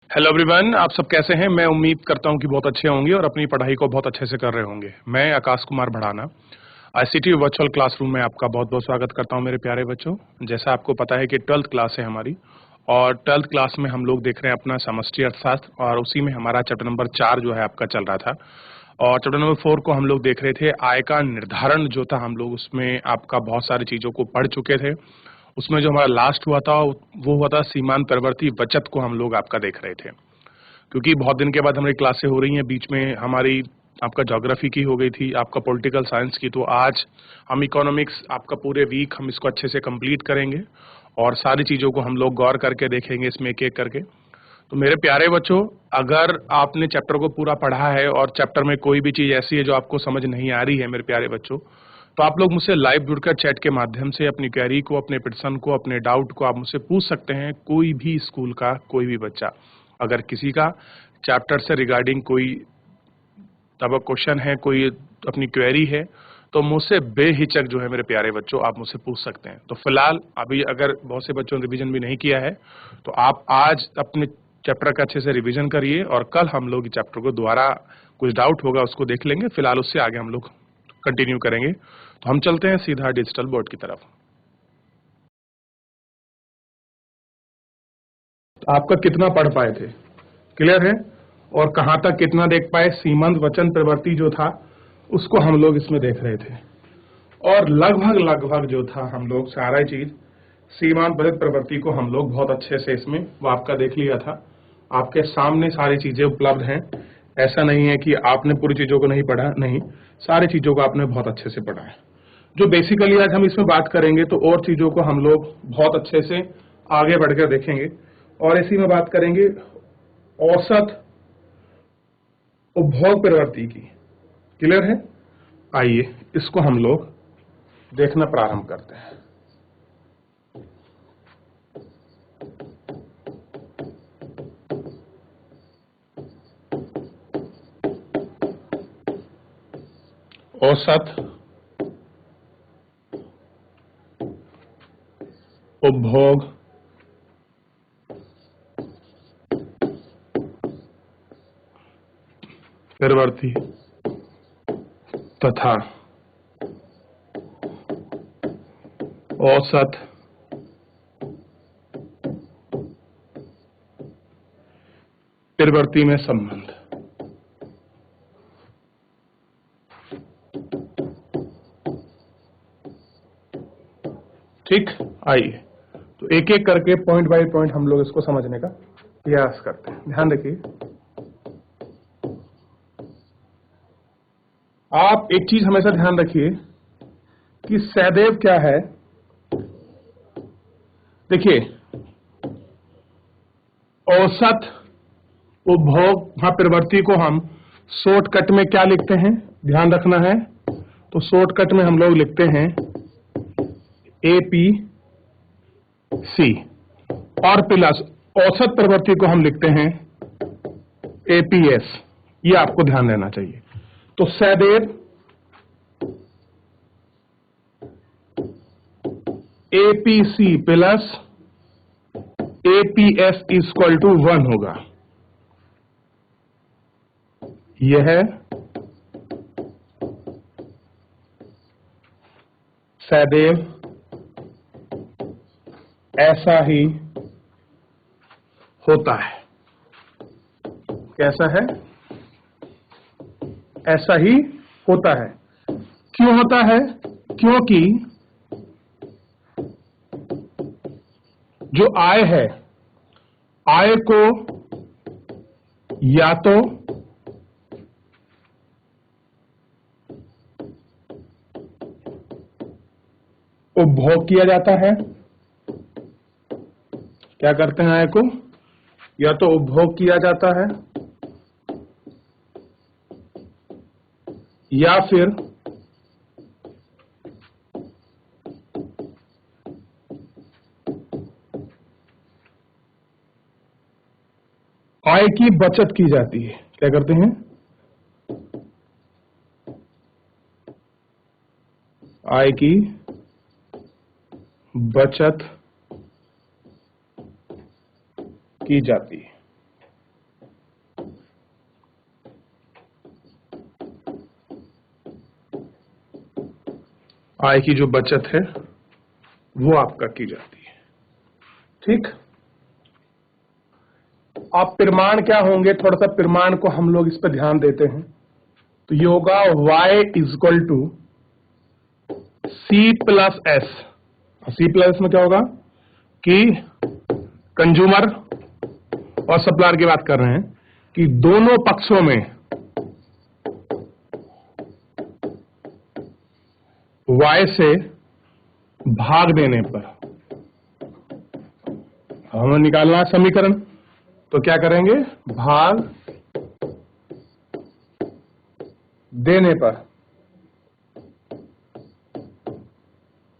Hello everyone, आप सब कैसे हैं। मैं उम्मीद करता हूं कि बहुत अच्छे होंगे और अपनी पढ़ाई को बहुत अच्छे से कर रहे होंगे। मैं Akash Kumar Bhadana ICT virtual classroom में आपका बहुत बहुत स्वागत करता हूं मेरे प्यारे बच्चों। जैसा आपको पता है कि 12th क्लास है हमारी और 12th क्लास में हम लोग देख रहे हैं अपना समष्टि अर्थशास्त्र और उसी में हमारा चैप्टर नंबर 4 जो है आपका चल रहा था। और चैप्टर नंबर 4 को हम लोग देख रहे थे। आय का निर्धारण जो था हम लोग उसमें आपका बहुत सारी चीज़ों को पढ़ चुके थे। उसमें जो हमारा लास्ट हुआ था वो हुआ था सीमांत प्रवर्ती बचत को हम लोग आपका देख रहे थे। क्योंकि बहुत दिन के बाद हमारी क्लासें हो रही हैं, बीच में हमारी आपका ज्योग्राफी की हो गई थी, आपका पॉलिटिकल साइंस की, तो आज हम इकोनॉमिक्स आपका पूरे वीक हम इसको अच्छे से कंप्लीट करेंगे और सारी चीज़ों को हम लोग गौर करके देखेंगे इसमें एक एक करके। तो मेरे प्यारे बच्चों, अगर आपने चैप्टर को पूरा पढ़ा है और चैप्टर में कोई भी चीज़ ऐसी है जो आपको समझ नहीं आ रही है मेरे प्यारे बच्चों, तो आप लोग मुझसे लाइव जुड़कर चैट के माध्यम से अपनी क्वेरी को, अपने प्रश्न को, अपने डाउट को आप मुझसे पूछ सकते हैं। कोई भी स्कूल का कोई भी बच्चा, अगर किसी का चैप्टर से रिगार्डिंग कोई तब क्वेश्चन है, कोई अपनी क्वेरी है, तो मुझसे बेहिचक जो है मेरे प्यारे बच्चों आप मुझसे पूछ सकते हैं। तो फिलहाल अभी अगर बहुत से बच्चों ने रिवीजन भी नहीं किया है तो आप आज अपने चैप्टर का अच्छे से रिवीजन करिए और कल हम लोग इस चैप्टर को दोबारा कुछ डाउट होगा उसको देख लेंगे। फिलहाल उससे आगे हम लोग कंटिन्यू करेंगे। तो हम चलते हैं सीधा डिजिटल बोर्ड की तरफ। आपका कितना पढ़ पाए थे, क्लियर है, और कहां तक कितना देख पाए। सीमांत वचन प्रवृत्ति जो था उसको हम लोग इसमें देख रहे थे और लगभग लगभग जो था हम लोग सारा चीज सीमांत वचन प्रवृत्ति को हम लोग बहुत अच्छे से इसमें वो आपका देख लिया था। आपके सामने सारी चीजें उपलब्ध हैं। ऐसा नहीं है कि आपने पूरी चीजों को नहीं पढ़ा, नहीं, सारी चीजों को आपने बहुत अच्छे से पढ़ा है। जो बेसिकली आज हम इसमें बात करेंगे तो और चीजों को हम लोग बहुत अच्छे से आगे बढ़कर देखेंगे और इसी में बात करेंगे औसत उपभोग प्रवृत्ति की। क्लियर है, आइए इसको हम लोग देखना प्रारंभ करते हैं। औसत उपभोग प्रवृत्ति तथा औसत प्रवृत्ति में संबंध। ठीक, आइए तो एक एक करके पॉइंट बाय पॉइंट हम लोग इसको समझने का प्रयास करते हैं। ध्यान रखिए, आप एक चीज हमेशा ध्यान रखिए कि सदैव क्या है। देखिए, औसत उपभोग प्रवृत्ति को हम शॉर्टकट में क्या लिखते हैं, ध्यान रखना है। तो शॉर्टकट में हम लोग लिखते हैं एपीसी और प्लस औसत प्रवृत्ति को हम लिखते हैं एपीएस। ये आपको ध्यान देना चाहिए। तो सदैव APC plus APS equal to 1 होगा। यह सदैव ऐसा ही होता है। कैसा है? ऐसा ही होता है। क्यों होता है? क्योंकि जो आय है, आय को या तो उपभोग किया जाता है, क्या करते हैं, आय को या तो उपभोग किया जाता है या फिर आय की बचत की जाती है। क्या करते हैं? आय की बचत की जाती है। आय की जो बचत है वो आपका की जाती है। ठीक, अब परिमाण क्या होंगे, थोड़ा सा परिमाण को हम लोग इस पर ध्यान देते हैं। तो ये होगा y is equal to C plus S. C plus में क्या होगा कि कंज्यूमर और सप्लायर की बात कर रहे हैं कि दोनों पक्षों में y से भाग देने पर हमें निकालना है समीकरण। तो क्या करेंगे, भाग देने पर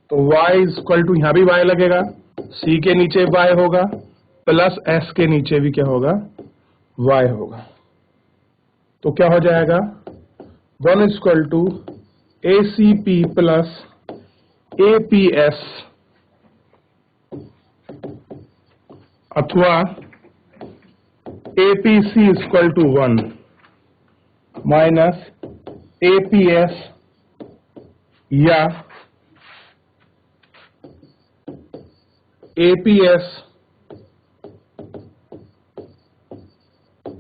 तो y इज इक्वल टू, यहां भी y लगेगा, c के नीचे y होगा प्लस s के नीचे भी क्या होगा, y होगा। तो क्या हो जाएगा, 1 is equal to ACP plus APS अथवा APC is equal to 1 minus APS या APS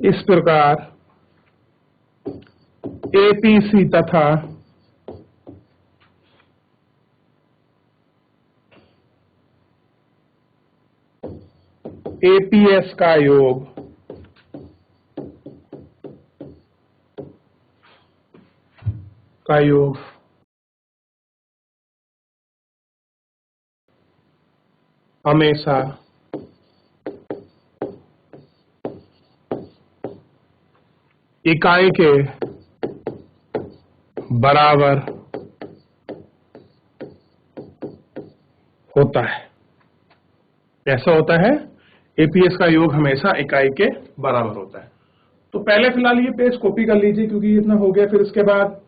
इस प्रकार APC तथा APS का योग हमेशा इकाई के बराबर होता है। कैसा होता है, एपीएस का योग हमेशा इकाई के बराबर होता है। तो पहले फिलहाल ये पेज कॉपी कर लीजिए क्योंकि इतना हो गया, फिर इसके बाद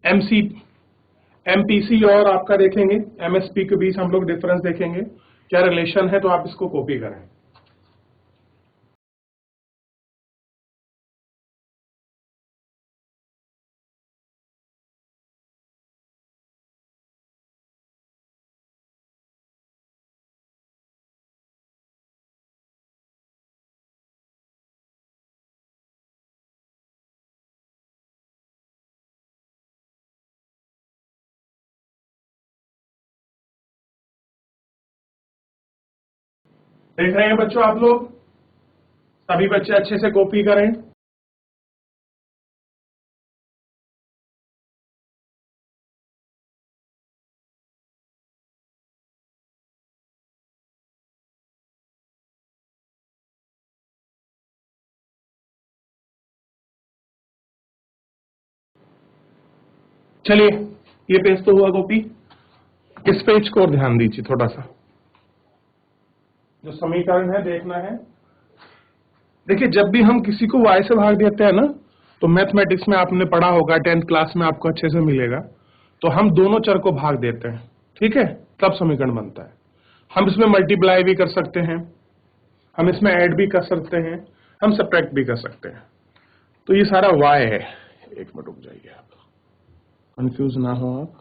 एमपीसी और आपका देखेंगे, एमएसपी के बीच हम लोग डिफरेंस देखेंगे, क्या रिलेशन है, तो आप इसको कॉपी करें। देख रहे हैं बच्चों आप लोग, सभी बच्चे अच्छे से कॉपी करें। चलिए, ये पेज तो हुआ कॉपी, इस पेज को और ध्यान दीजिए थोड़ा सा, जो समीकरण है देखना है। देखिए, जब भी हम किसी को y से भाग देते हैं ना, तो मैथमेटिक्स में आपने पढ़ा होगा, 10th क्लास में आपको अच्छे से मिलेगा, तो हम दोनों चर को भाग देते हैं, ठीक है, तब समीकरण बनता है। हम इसमें मल्टीप्लाई भी कर सकते हैं, हम इसमें ऐड भी कर सकते हैं, हम सब्ट्रैक्ट भी कर सकते हैं। तो ये सारा y है। एक मिनट रुक जाइए, आप कंफ्यूज ना हो आप।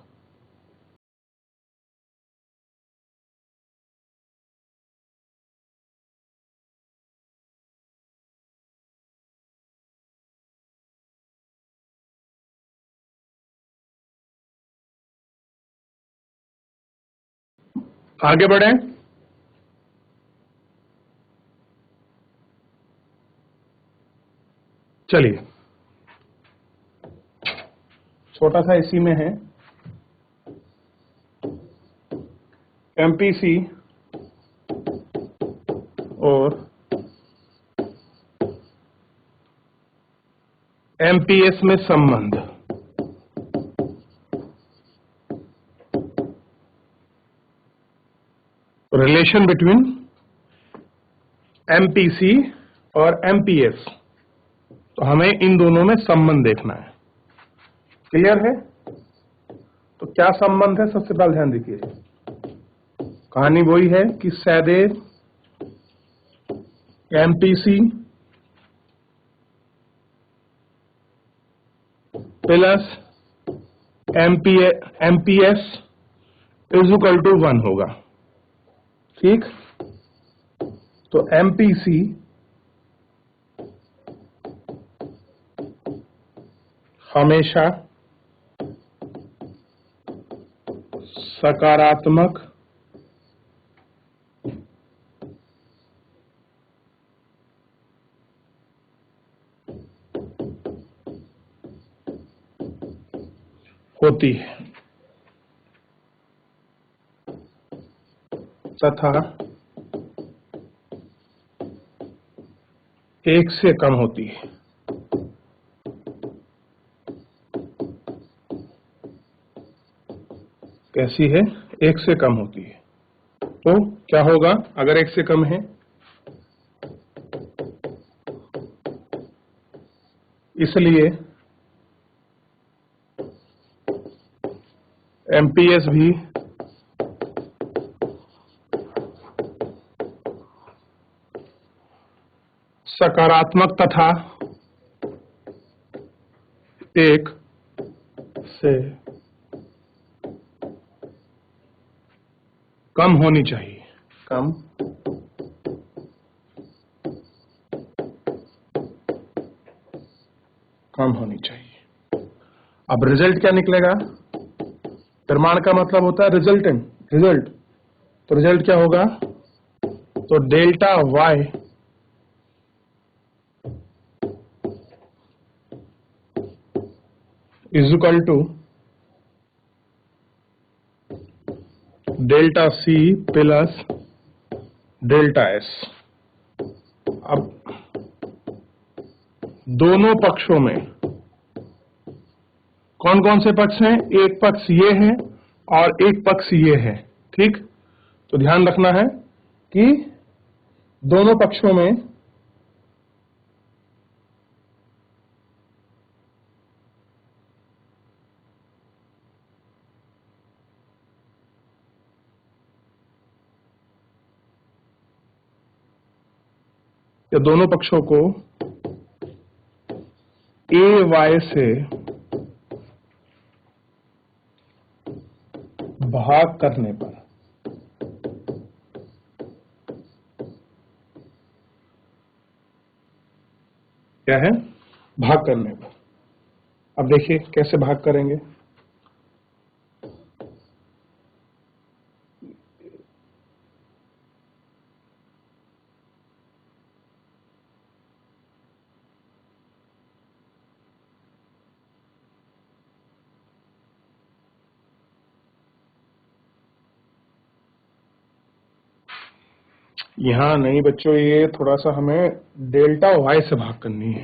आगे बढ़े। चलिए, छोटा सा इसी में है, एमपीसी और एमपीएस में संबंध। रिलेशन बिटवीन एमपीसी और एमपीएस, तो हमें इन दोनों में संबंध देखना है। क्लियर है? तो क्या संबंध है, सबसे पहले ध्यान दीजिए। कहानी वही है कि सदैव MPC plus MPS is equal to 1 होगा। ठीक, तो एमपीसी हमेशा सकारात्मक होती है तथा 1 से कम होती है। कैसी है? 1 से कम होती है। तो क्या होगा अगर 1 से कम है? इसलिए एमपीएस भी सकारात्मक तथा 1 से कम होनी चाहिए। कम होनी चाहिए। अब रिजल्ट क्या निकलेगा? प्रमाण का मतलब होता है रिजल्टेंट, रिजल्ट। तो रिजल्ट क्या होगा? तो delta Y is equal to delta C plus delta S. अब दोनों पक्षों में कौन कौन से पक्ष हैं? एक पक्ष ये है और एक पक्ष ये है। ठीक, तो ध्यान रखना है कि दोनों पक्षों में या दोनों पक्षों को ए वाई से भाग करने पर क्या है? भाग करने पर। अब देखिए कैसे भाग करेंगे। यहां नहीं बच्चों, ये थोड़ा सा हमें डेल्टा वाई से भाग करनी है।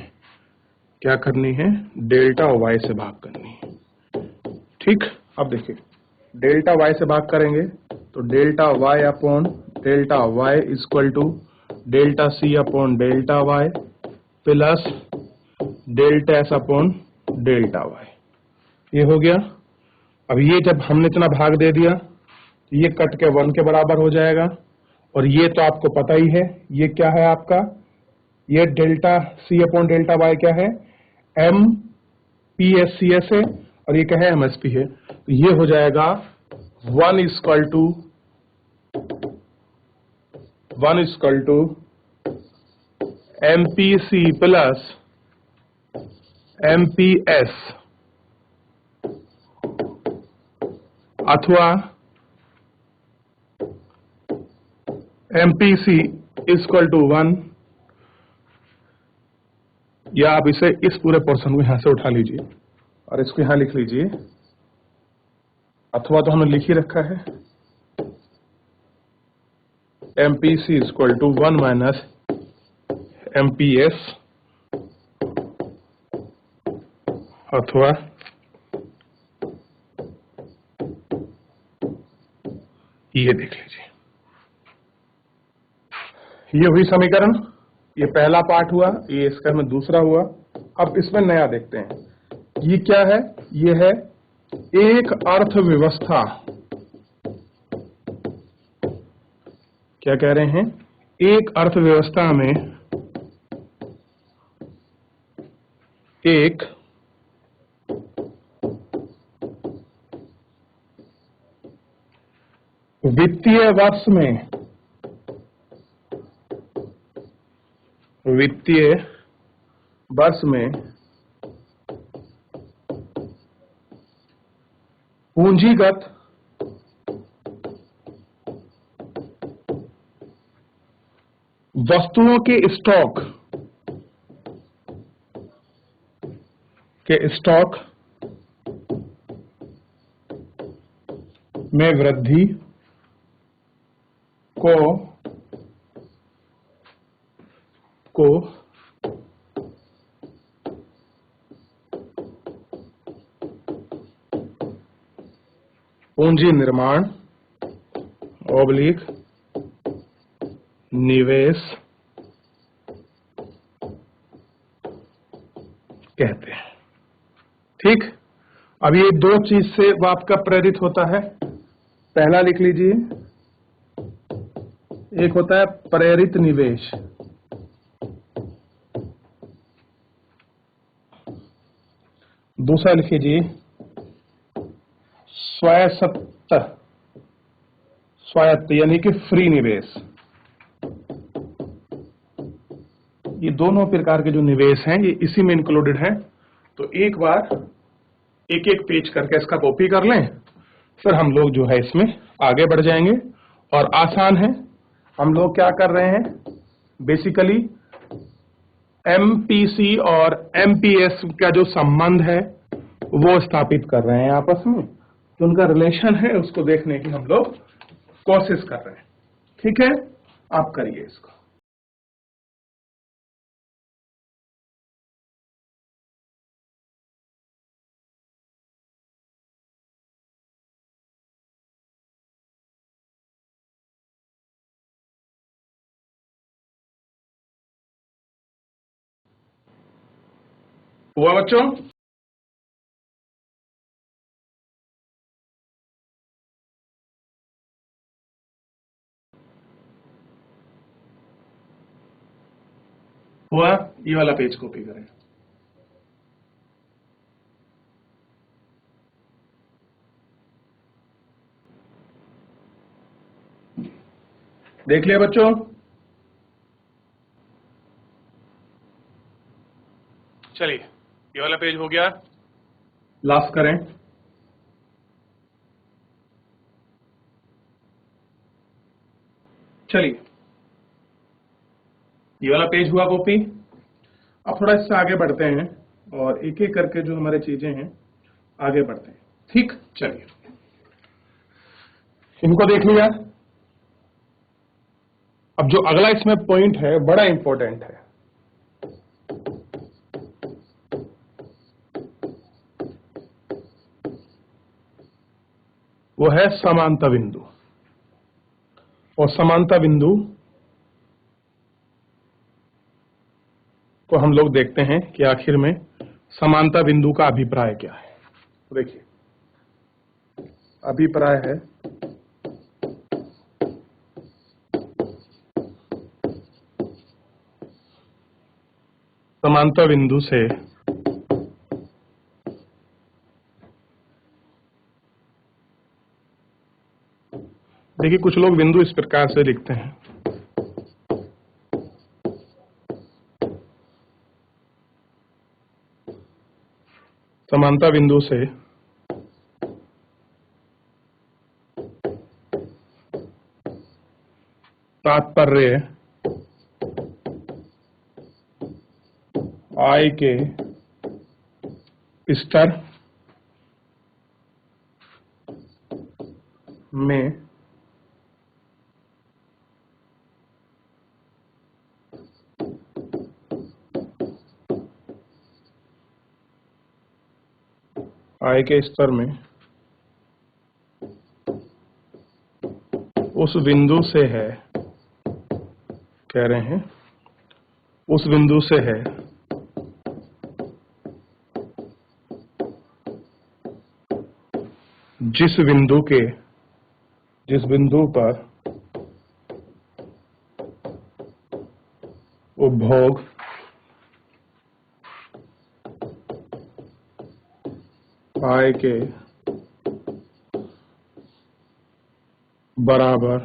क्या करनी है? डेल्टा वाई से भाग करनी है। ठीक, अब देखिए डेल्टा वाई से भाग करेंगे तो delta Y upon delta Y equal to delta C upon delta Y plus delta S upon delta Y. ये हो गया। अब ये जब हमने इतना भाग दे दिया तो ये कट के 1 के बराबर हो जाएगा। और ये तो आपको पता ही है, ये क्या है आपका? ये delta C upon delta Y क्या है? M P S C S है और ये क्या है? एम एस पी है। तो ये हो जाएगा 1 equal to M P C plus M P S अथवा M P C equal to 1, या आप इसे इस पूरे पोर्शन को यहां से उठा लीजिए और इसको यहां लिख लीजिए, अथवा तो हमने लिख ही रखा है M P C equal to 1 minus M P S अथवा ये देख लीजिए। ये हुई समीकरण, ये पहला पार्ट हुआ, ये इसका में दूसरा हुआ। अब इसमें नया देखते हैं। ये क्या है? ये है एक अर्थव्यवस्था। क्या कह रहे हैं? एक अर्थव्यवस्था में एक वित्तीय वर्ष में वित्तीय वर्ष में पूंजीगत वस्तुओं के स्टॉक में वृद्धि को पूंजी निर्माण निवेश कहते हैं। ठीक, अब ये दो चीज से वो आपका प्रेरित होता है। पहला लिख लीजिए, एक होता है प्रेरित निवेश, दूसरा लिख लीजिए स्वायत्त यानी कि फ्री निवेश। ये दोनों प्रकार के जो निवेश हैं ये इसी में इंक्लूडेड हैं। तो एक बार एक एक पेज करके इसका कॉपी कर लें, फिर हम लोग जो है इसमें आगे बढ़ जाएंगे। और आसान है, हम लोग क्या कर रहे हैं, बेसिकली एमपीसी और एमपीएस का जो संबंध है वो स्थापित कर रहे हैं आपस में, तो उनका रिलेशन है उसको देखने की हम लोग कोशिश कर रहे हैं। ठीक है, आप करिए इसको। हुआ बच्चों? हुआ? ये वाला पेज कॉपी करें। देख लिया बच्चों? चलिए, ये वाला पेज हो गया, लास्ट करें। चलिए, ये वाला पेज हुआ कॉपी। अब थोड़ा इससे आगे बढ़ते हैं और एक एक करके जो हमारे चीजें हैं आगे बढ़ते हैं। ठीक, चलिए इनको देख लिया। अब जो अगला इसमें पॉइंट है बड़ा इंपॉर्टेंट है, वो है समानता बिंदु। और समानता बिंदु को हम लोग देखते हैं कि आखिर में समानता बिंदु का अभिप्राय क्या है। तो देखिए, अभिप्राय है समानता बिंदु से देखिए, कुछ लोग बिंदु इस प्रकार से लिखते हैं, समानता बिंदु से तात्पर्य आय के स्तर में आय के स्तर में उस बिंदु से है, कह रहे हैं उस बिंदु से है जिस बिंदु पर उपभोग आय के बराबर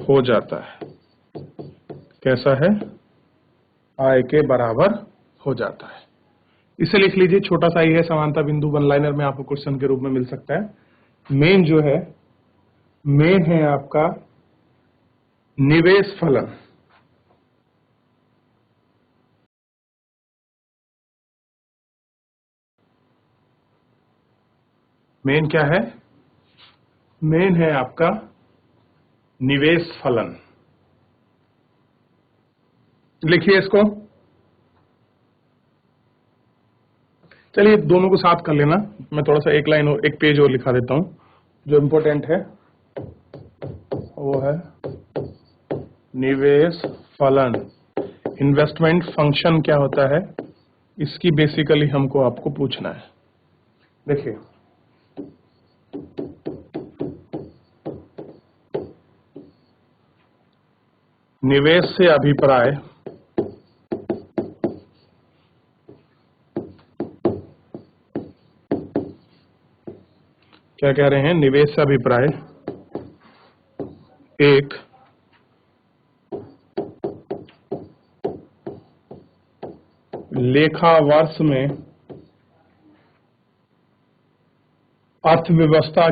हो जाता है। कैसा है? I के बराबर हो जाता है। इसे लिख लीजिए, छोटा सा ही है, समानता बिंदु वन लाइनर में आपको क्वेश्चन के रूप में मिल सकता है। मेन जो है, मेन है आपका निवेश फलन। मेन क्या है? मेन है आपका निवेश फलन। लिखिए इसको। चलिए दोनों को साथ कर लेना। मैं थोड़ा सा एक लाइन और एक पेज और लिखा देता हूं। जो इंपॉर्टेंट है वो है निवेश फलन। इन्वेस्टमेंट फंक्शन क्या होता है, इसकी बेसिकली हमको आपको पूछना है। देखिए, निवेश से अभिप्राय क्या कह रहे हैं? निवेश से अभिप्राय एक लेखा वर्ष में अर्थव्यवस्था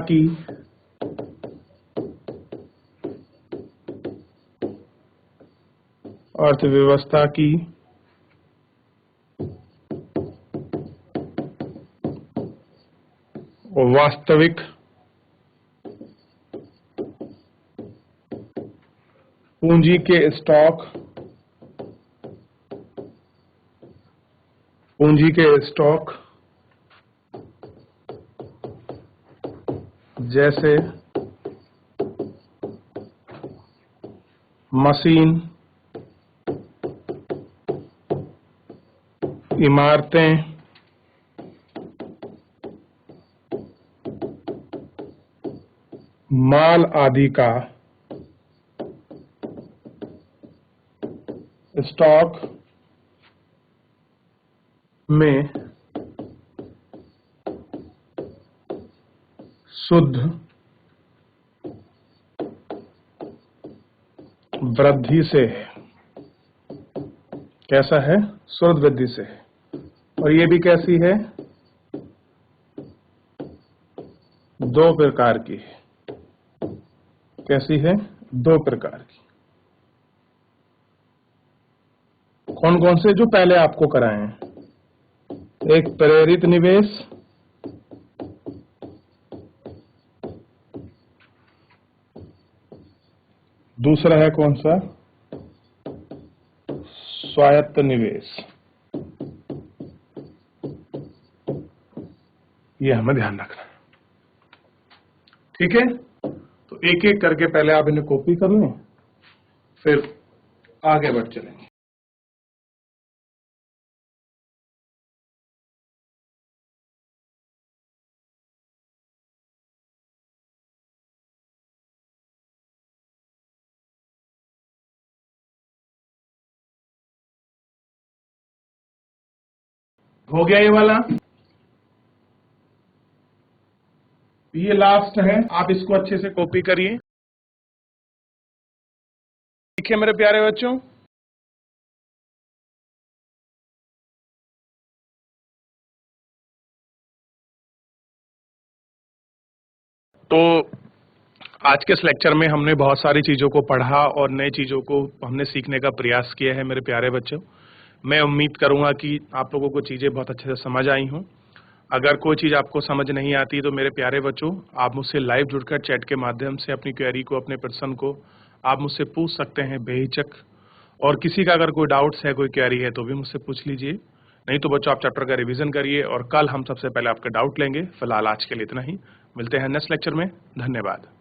की वास्तविक पूंजी के स्टॉक जैसे मशीन, इमारतें, माल आदि का स्टॉक में शुद्ध वृद्धि से है। कैसा है? शुद्ध वृद्धि से है। और ये भी कैसी है? दो प्रकार की है। कैसी है? दो प्रकार की। कौन कौन से? जो पहले आपको कराए हैं। एक प्रेरित निवेश, दूसरा है कौन सा? स्वायत्त निवेश। ये हमें ध्यान रखना है। ठीक है, तो एक एक करके पहले आप इन्हें कॉपी कर लें, फिर आगे बढ़ चलेंगे। हो गया ये वाला? ये लास्ट है, आप इसको अच्छे से कॉपी करिए। ठीक है मेरे प्यारे बच्चों, तो आज के इस लेक्चर में हमने बहुत सारी चीजों को पढ़ा और नई चीजों को हमने सीखने का प्रयास किया है मेरे प्यारे बच्चों। मैं उम्मीद करूंगा कि आप लोगों को चीजें बहुत अच्छे से समझ आई हों। अगर कोई चीज आपको समझ नहीं आती तो मेरे प्यारे बच्चों, आप मुझसे लाइव जुड़कर चैट के माध्यम से अपनी क्वेरी को, अपने प्रश्न को आप मुझसे पूछ सकते हैं बेहिचक। और किसी का अगर कोई डाउट्स है, कोई क्वेरी है तो भी मुझसे पूछ लीजिए। नहीं तो बच्चों आप चैप्टर का रिवीजन करिए और कल हम सबसे पहले आपका डाउट लेंगे। फिलहाल आज के लिए इतना ही। मिलते हैं नेक्स्ट लेक्चर में। धन्यवाद।